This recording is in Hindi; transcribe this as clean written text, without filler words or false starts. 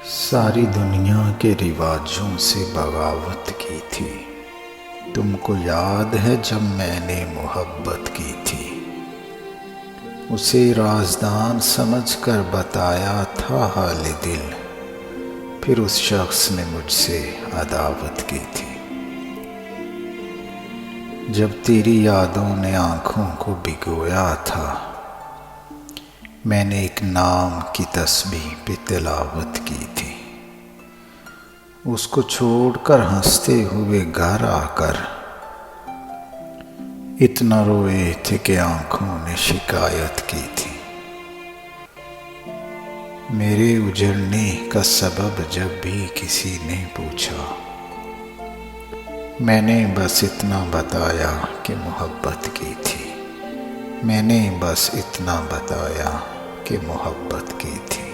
सारी दुनिया के रिवाजों से बगावत की थी। तुमको याद है जब मैंने मोहब्बत की थी। उसे राज़दान समझकर बताया था हाल दिल, फिर उस शख्स ने मुझसे अदावत की थी। जब तेरी यादों ने आँखों को भिगोया था, मैंने एक नाम की तस्बीह पे तिलावत की थी। उसको छोड़कर हंसते हुए घर आकर इतना रोए थे कि आँखों ने शिकायत की थी। मेरे उजड़ने का सबब जब भी किसी ने पूछा, मैंने बस इतना बताया कि मोहब्बत की थी। मैंने बस इतना बताया कि मोहब्बत की थी।